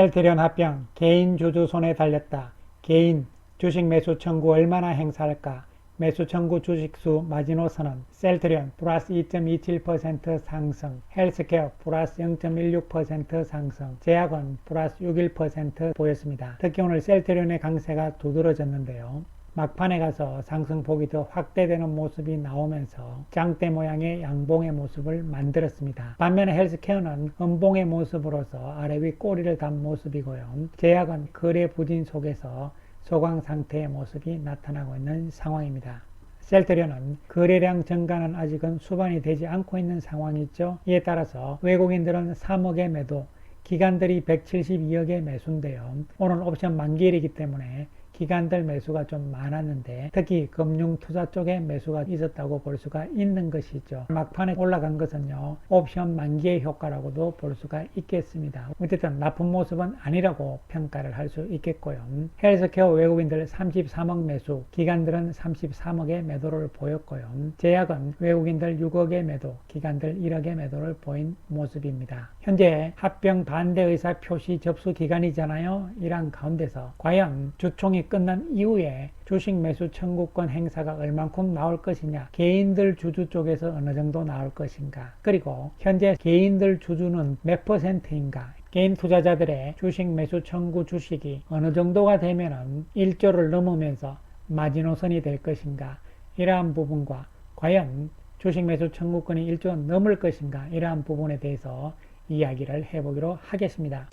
셀트리온 합병, 개인 주주 손에 달렸다. 개인 주식 매수 청구 얼마나 행사할까? 매수 청구 주식수 마지노선은 셀트리온 플러스 2.27% 상승, 헬스케어 플러스 0.16% 상승, 제약은 플러스 6.1% 보였습니다. 특히 오늘 셀트리온의 강세가 두드러졌는데요. 막판에 가서 상승폭이 더 확대되는 모습이 나오면서 장대 모양의 양봉의 모습을 만들었습니다. 반면에 헬스케어는 음봉의 모습으로서 아래 위 꼬리를 단 모습이고요. 제약은 거래 부진 속에서 소강 상태의 모습이 나타나고 있는 상황입니다. 셀트리온은 거래량 증가는 아직은 수반이 되지 않고 있는 상황이죠. 이에 따라서 외국인들은 3억의 매도, 기관들이 172억의 매수인데요. 오늘 옵션 만기일이기 때문에 기관들 매수가 좀 많았는데 특히 금융투자 쪽에 매수가 있었다고 볼 수가 있는 것이죠. 막판에 올라간 것은요, 옵션 만기의 효과라고도 볼 수가 있겠습니다. 어쨌든 나쁜 모습은 아니라고 평가를 할 수 있겠고요. 헬스케어 외국인들 33억 매수, 기관들은 33억의 매도를 보였고요. 제약은 외국인들 6억의 매도, 기관들 1억의 매도를 보인 모습입니다. 현재 합병 반대 의사 표시 접수 기간이잖아요. 이런 가운데서 과연 주총이 끝난 이후에 주식 매수 청구권 행사가 얼만큼 나올 것이냐, 개인들 주주 쪽에서 어느 정도 나올 것인가, 그리고 현재 개인들 주주는 몇 %인가, 개인 투자자들의 주식 매수 청구 주식이 어느 정도가 되면은 1조를 넘으면서 마지노선이 될 것인가, 이러한 부분과 과연 주식 매수 청구권이 1조 넘을 것인가, 이러한 부분에 대해서 이야기를 해보기로 하겠습니다.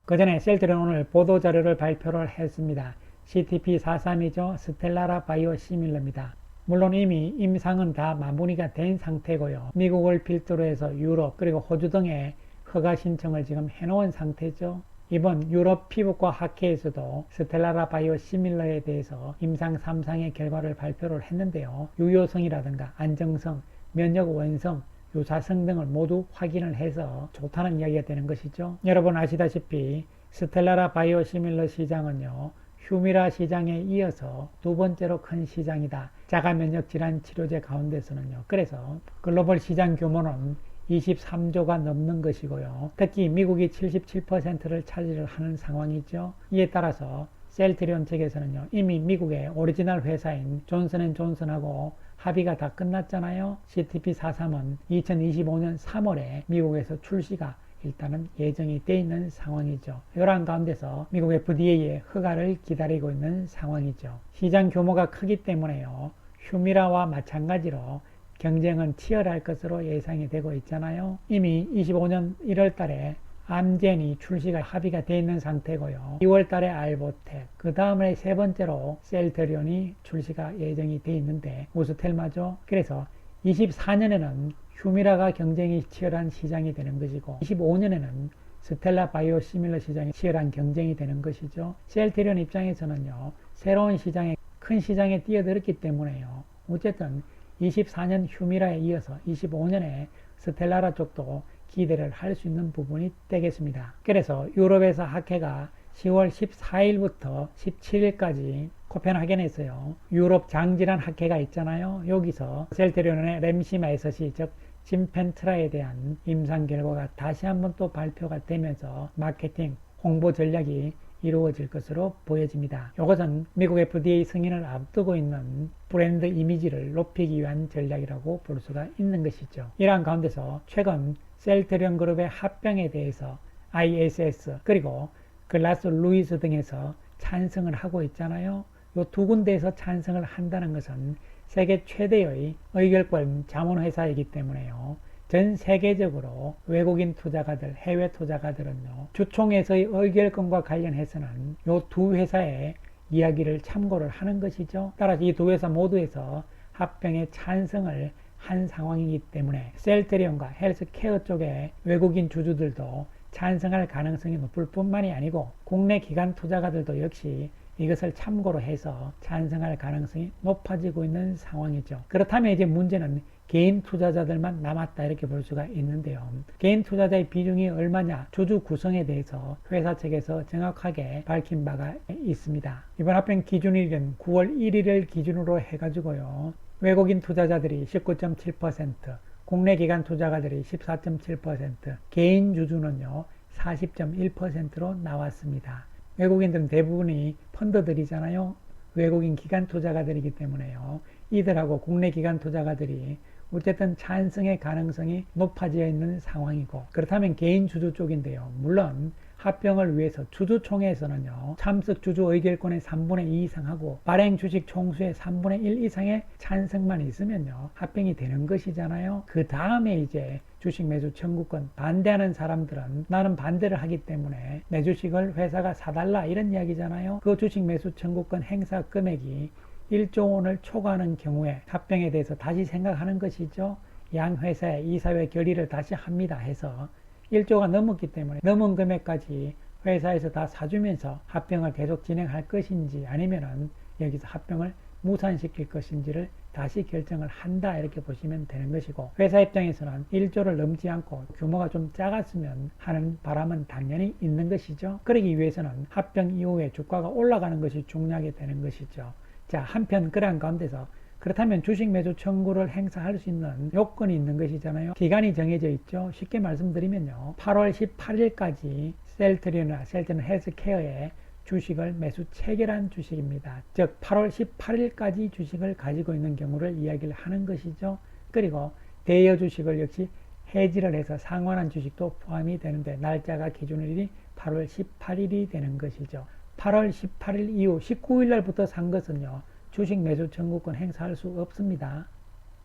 그 전에 셀트리온 오늘 보도자료를 발표를 했습니다. CTP43이죠. 스텔라라 바이오 시밀러입니다. 물론 이미 임상은 다 마무리가 된 상태고요. 미국을 필두로 해서 유럽 그리고 호주 등에 허가 신청을 지금 해놓은 상태죠. 이번 유럽 피부과 학회에서도 스텔라라 바이오 시밀러에 대해서 임상 3상의 결과를 발표를 했는데요. 유효성이라든가 안정성, 면역 원성, 유사성 등을 모두 확인을 해서 좋다는 이야기가 되는 것이죠. 여러분 아시다시피 스텔라라 바이오 시밀러 시장은요, 휴미라 시장에 이어서 두 번째로 큰 시장이다. 자가면역 질환 치료제 가운데서는요. 그래서 글로벌 시장 규모는 23조가 넘는 것이고요. 특히 미국이 77%를 차지를 하는 상황이죠. 이에 따라서 셀트리온 측에서는요, 이미 미국의 오리지널 회사인 존슨앤존슨하고 합의가 다 끝났잖아요. CTP43은 2025년 3월에 미국에서 출시가 일단은 예정이 돼 있는 상황이죠. 이러한 가운데서 미국 FDA의 허가를 기다리고 있는 상황이죠. 시장 규모가 크기 때문에요, 휴미라와 마찬가지로 경쟁은 치열할 것으로 예상이 되고 있잖아요. 이미 25년 1월 달에 암젠이 출시가 합의가 되어 있는 상태고요. 2월 달에 알보텍, 그 다음에 세 번째로 셀트리온이 출시가 예정이 되어 있는데 우스텔마죠. 그래서 24년에는 휴미라가 경쟁이 치열한 시장이 되는 것이고 25년에는 스텔라 바이오 시밀러 시장이 치열한 경쟁이 되는 것이죠. 셀트리온 입장에서는요, 새로운 시장에, 큰 시장에 뛰어들었기 때문에요. 어쨌든 24년 휴미라에 이어서 25년에 스텔라라 쪽도 기대를 할 수 있는 부분이 되겠습니다. 그래서 유럽에서 학회가 10월 14일부터 17일까지 코펜하겐에서요, 유럽 장질환 학회가 있잖아요. 여기서 셀트리온의 램시마이서시, 즉 짐펜트라에 대한 임상 결과가 다시 한번 또 발표가 되면서 마케팅, 홍보 전략이 이루어질 것으로 보여집니다. 이것은 미국 FDA 승인을 앞두고 있는 브랜드 이미지를 높이기 위한 전략이라고 볼 수가 있는 것이죠. 이러한 가운데서 최근 셀트리온 그룹의 합병에 대해서 ISS 그리고 글라스 루이스 등에서 찬성을 하고 있잖아요. 이 두 군데에서 찬성을 한다는 것은 세계 최대의 의결권 자문회사이기 때문에요. 전 세계적으로 외국인 투자가들, 해외 투자가들은요, 주총에서의 의결권과 관련해서는 이 두 회사의 이야기를 참고를 하는 것이죠. 따라서 이 두 회사 모두에서 합병에 찬성을 한 상황이기 때문에 셀트리온과 헬스케어 쪽의 외국인 주주들도 찬성할 가능성이 높을 뿐만이 아니고 국내 기관 투자가들도 역시 이것을 참고로 해서 찬성할 가능성이 높아지고 있는 상황이죠. 그렇다면 이제 문제는 개인 투자자들만 남았다 이렇게 볼 수가 있는데요. 개인 투자자의 비중이 얼마냐, 주주 구성에 대해서 회사 측에서 정확하게 밝힌 바가 있습니다. 이번 합병 기준일은 9월 1일을 기준으로 해가지고요, 외국인 투자자들이 19.7%, 국내 기관 투자가들이 14.7%, 개인 주주는요 40.1%로 나왔습니다. 외국인들은 대부분이 펀드들이잖아요. 외국인 기관 투자가들이기 때문에요. 이들하고 국내 기관 투자가들이 어쨌든 찬성의 가능성이 높아져 있는 상황이고, 그렇다면 개인 주주 쪽인데요. 물론 합병을 위해서 주주총회에서는요 참석 주주 의결권의 3분의 2 이상하고 발행 주식 총수의 3분의 1 이상의 찬성만 있으면요 합병이 되는 것이잖아요. 그 다음에 이제 주식 매수 청구권 반대하는 사람들은 나는 반대를 하기 때문에 내 주식을 회사가 사달라 이런 이야기잖아요. 그 주식 매수 청구권 행사 금액이 1조 원을 초과하는 경우에 합병에 대해서 다시 생각하는 것이죠. 양 회사의 이사회 결의를 다시 합니다 해서 1조가 넘었기 때문에 넘은 금액까지 회사에서 다 사주면서 합병을 계속 진행할 것인지 아니면은 여기서 합병을 무산시킬 것인지를 다시 결정을 한다 이렇게 보시면 되는 것이고, 회사 입장에서는 1조를 넘지 않고 규모가 좀 작았으면 하는 바람은 당연히 있는 것이죠. 그러기 위해서는 합병 이후에 주가가 올라가는 것이 중요하게 되는 것이죠. 자, 한편 그러한 가운데서 그렇다면 주식 매수 청구를 행사할 수 있는 요건이 있는 것이잖아요. 기간이 정해져 있죠. 쉽게 말씀드리면요 8월 18일까지 셀트리온이나 셀트리온 헬스케어에 주식을 매수 체결한 주식입니다. 즉 8월 18일까지 주식을 가지고 있는 경우를 이야기를 하는 것이죠. 그리고 대여 주식을 역시 해지를 해서 상환한 주식도 포함이 되는데 날짜가 기준일이 8월 18일이 되는 것이죠. 8월 18일 이후 19일 날부터 산 것은요 주식 매수 청구권 행사할 수 없습니다.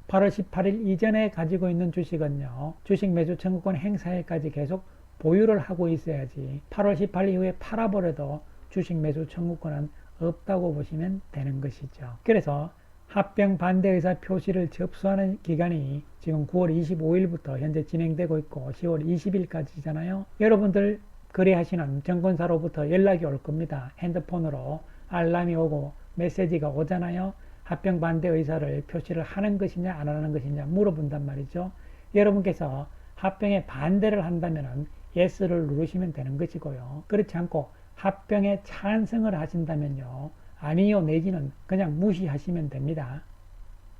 8월 18일 이전에 가지고 있는 주식은요 주식 매수 청구권 행사일까지 계속 보유를 하고 있어야지 8월 18일 이후에 팔아버려도 주식 매수 청구권은 없다고 보시면 되는 것이죠. 그래서 합병 반대 의사 표시를 접수하는 기간이 지금 9월 25일부터 현재 진행되고 있고 10월 20일까지잖아요. 여러분들 거래하시는 증권사로부터 연락이 올 겁니다. 핸드폰으로 알람이 오고 메시지가 오잖아요. 합병 반대 의사를 표시를 하는 것이냐 안 하는 것이냐 물어본단 말이죠. 여러분께서 합병에 반대를 한다면 yes를 누르시면 되는 것이고요. 그렇지 않고 합병에 찬성을 하신다면요 아니요 내지는 그냥 무시하시면 됩니다.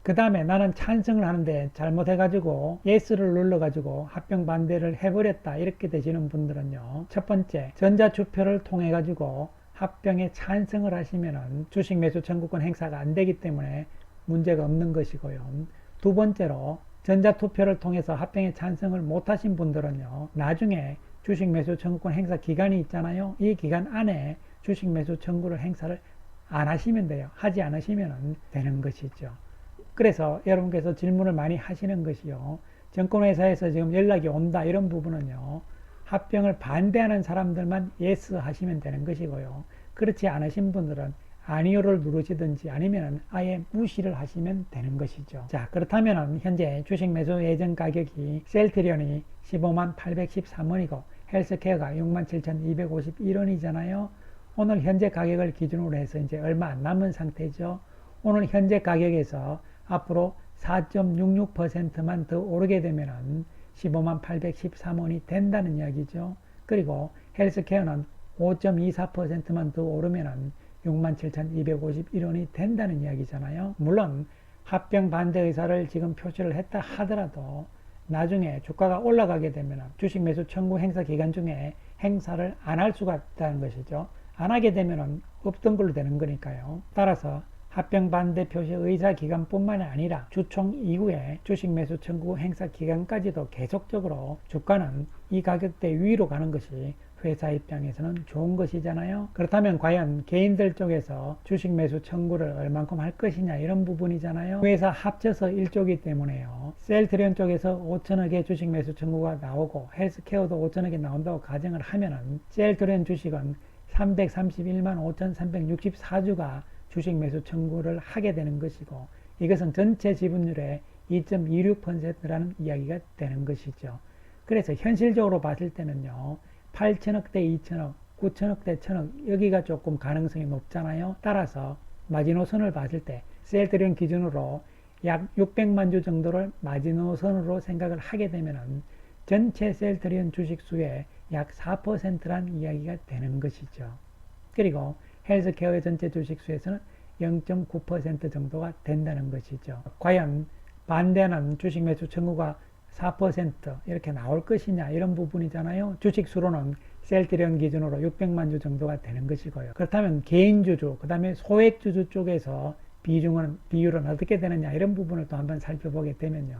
그 다음에 나는 찬성을 하는데 잘못해가지고 yes를 눌러가지고 합병 반대를 해버렸다 이렇게 되시는 분들은요 첫 번째 전자투표를 통해 가지고 합병에 찬성을 하시면은 주식 매수 청구권 행사가 안 되기 때문에 문제가 없는 것이고요. 두 번째로 전자투표를 통해서 합병에 찬성을 못 하신 분들은요 나중에 주식 매수 청구권 행사 기간이 있잖아요. 이 기간 안에 주식 매수 청구를 행사를 안 하시면 돼요. 하지 않으시면 되는 것이죠. 그래서 여러분께서 질문을 많이 하시는 것이요 증권회사에서 지금 연락이 온다 이런 부분은요 합병을 반대하는 사람들만 yes 하시면 되는 것이고요. 그렇지 않으신 분들은 아니요를 누르시든지 아니면 아예 무시를 하시면 되는 것이죠. 자, 그렇다면 현재 주식 매수 예정 가격이 셀트리온이 15만 813원이고 헬스케어가 67,251원이잖아요. 오늘 현재 가격을 기준으로 해서 이제 얼마 안 남은 상태죠. 오늘 현재 가격에서 앞으로 4.66%만 더 오르게 되면은 15만 813원이 된다는 이야기죠. 그리고 헬스케어는 5.24%만 더 오르면은 67,251원이 된다는 이야기잖아요. 물론 합병 반대 의사를 지금 표시를 했다 하더라도 나중에 주가가 올라가게 되면 주식 매수 청구 행사 기간 중에 행사를 안 할 수가 있다는 것이죠. 안 하게 되면 없던 걸로 되는 거니까요. 따라서 합병 반대 표시 의사 기간뿐만 아니라 주총 이후에 주식 매수 청구 행사 기간까지도 계속적으로 주가는 이 가격대 위로 가는 것이 회사 입장에서는 좋은 것이잖아요. 그렇다면 과연 개인들 쪽에서 주식 매수 청구를 얼만큼 할 것이냐 이런 부분이잖아요. 회사 합쳐서 1조기 때문에요. 셀트리온 쪽에서 5천억의 주식 매수 청구가 나오고 헬스케어도 5천억이 나온다고 가정을 하면은 셀트리온 주식은 331만 5,364주가 주식 매수 청구를 하게 되는 것이고 이것은 전체 지분율의 2.26%라는 이야기가 되는 것이죠. 그래서 현실적으로 봤을 때는요. 8천억 대 2천억, 9천억 대 1천억 여기가 조금 가능성이 높잖아요. 따라서 마지노선을 봤을 때 셀트리온 기준으로 약 600만 주 정도를 마지노선으로 생각을 하게 되면 전체 셀트리온 주식 수의 약 4%란 이야기가 되는 것이죠. 그리고 헬스케어의 전체 주식 수에서는 0.9% 정도가 된다는 것이죠. 과연 반대하는 주식 매수 청구가 4% 이렇게 나올 것이냐 이런 부분이잖아요. 주식 수로는 셀트리온 기준으로 600만 주 정도가 되는 것이고요. 그렇다면 개인주주, 그 다음에 소액주주 쪽에서 비율은 어떻게 되느냐 이런 부분을 또 한번 살펴보게 되면요.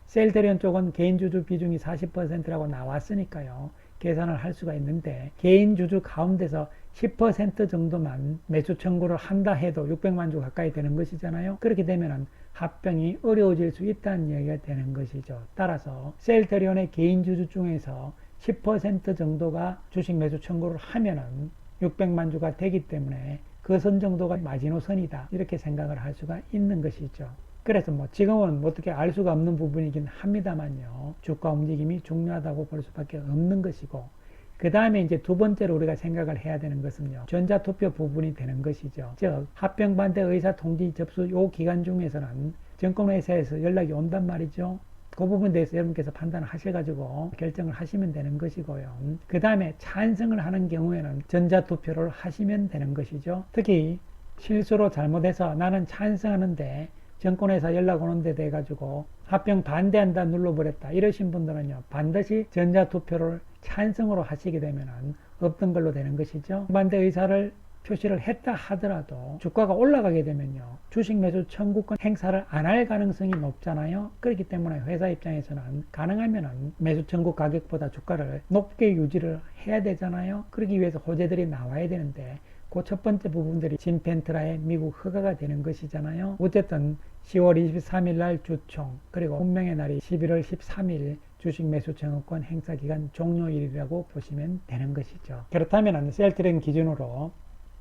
셀트리온 쪽은 개인주주 비중이 40%라고 나왔으니까요. 계산을 할 수가 있는데 개인주주 가운데서 10% 정도만 매수 청구를 한다 해도 600만 주 가까이 되는 것이잖아요. 그렇게 되면은 합병이 어려워질 수 있다는 얘기가 되는 것이죠. 따라서 셀트리온의 개인주주 중에서 10% 정도가 주식 매수 청구를 하면은 600만 주가 되기 때문에 그 선 정도가 마지노선이다 이렇게 생각을 할 수가 있는 것이죠. 그래서 지금은 어떻게 알 수가 없는 부분이긴 합니다만요. 주가 움직임이 중요하다고 볼 수밖에 없는 것이고, 그 다음에 이제 두 번째로 우리가 생각을 해야 되는 것은요. 전자투표 부분이 되는 것이죠. 즉, 합병반대 의사 통지 접수 요 기간 중에서는 증권회사에서 연락이 온단 말이죠. 그 부분에 대해서 여러분께서 판단을 하셔가지고 결정을 하시면 되는 것이고요. 그 다음에 찬성을 하는 경우에는 전자투표를 하시면 되는 것이죠. 특히 실수로 잘못해서 나는 찬성하는데 정권회사 연락 오는데 돼가지고 합병 반대한다 눌러버렸다 이러신 분들은요 반드시 전자투표를 찬성으로 하시게 되면은 없던 걸로 되는 것이죠. 반대 의사를 표시를 했다 하더라도 주가가 올라가게 되면요 주식 매수 청구권 행사를 안 할 가능성이 높잖아요. 그렇기 때문에 회사 입장에서는 가능하면은 매수 청구 가격보다 주가를 높게 유지를 해야 되잖아요. 그러기 위해서 호재들이 나와야 되는데 그 첫 번째 부분들이 진펜트라의 미국 허가가 되는 것이잖아요. 어쨌든 10월 23일 날 주총, 그리고 운명의 날이 11월 13일 주식 매수 청구권 행사 기간 종료일이라고 보시면 되는 것이죠. 그렇다면 셀트리온 기준으로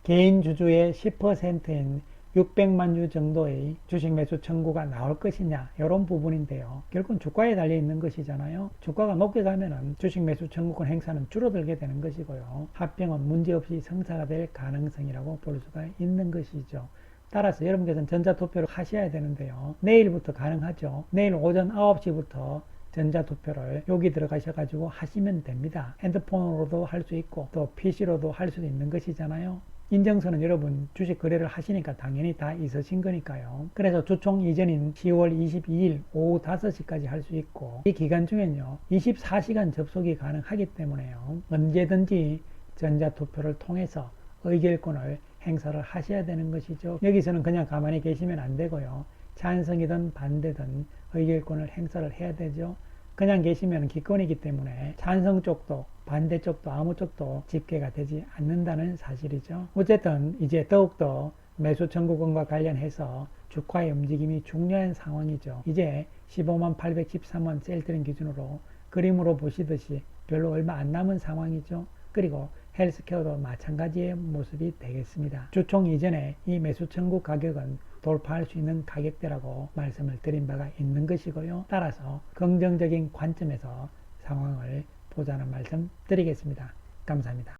개인 주주의 10%인 600만 주 정도의 주식 매수 청구가 나올 것이냐 이런 부분인데요. 결국은 주가에 달려 있는 것이잖아요. 주가가 높게 가면은 주식 매수 청구권 행사는 줄어들게 되는 것이고요. 합병은 문제없이 성사가 될 가능성이라고 볼 수가 있는 것이죠. 따라서 여러분께서는 전자투표를 하셔야 되는데요. 내일부터 가능하죠. 내일 오전 9시부터 전자투표를 여기 들어가셔가지고 하시면 됩니다. 핸드폰으로도 할 수 있고 또 PC로도 할 수도 있는 것이잖아요. 인증서는 여러분 주식 거래를 하시니까 당연히 다 있으신 거니까요. 그래서 주총 이전인 10월 22일 오후 5시까지 할 수 있고 이 기간 중엔요 24시간 접속이 가능하기 때문에요 언제든지 전자투표를 통해서 의결권을 행사를 하셔야 되는 것이죠. 여기서는 그냥 가만히 계시면 안 되고요. 찬성이든 반대든 의결권을 행사를 해야 되죠. 그냥 계시면 기권이기 때문에 찬성 쪽도 반대 쪽도 아무 쪽도 집계가 되지 않는다는 사실이죠. 어쨌든 이제 더욱더 매수 청구권과 관련해서 주가의 움직임이 중요한 상황이죠. 이제 15만 813원 셀트리온 기준으로 그림으로 보시듯이 별로 얼마 안 남은 상황이죠. 그리고 헬스케어도 마찬가지의 모습이 되겠습니다. 주총 이전에 이 매수 청구 가격은 돌파할 수 있는 가격대라고 말씀을 드린 바가 있는 것이고요. 따라서 긍정적인 관점에서 상황을 보자는 말씀 드리겠습니다. 감사합니다.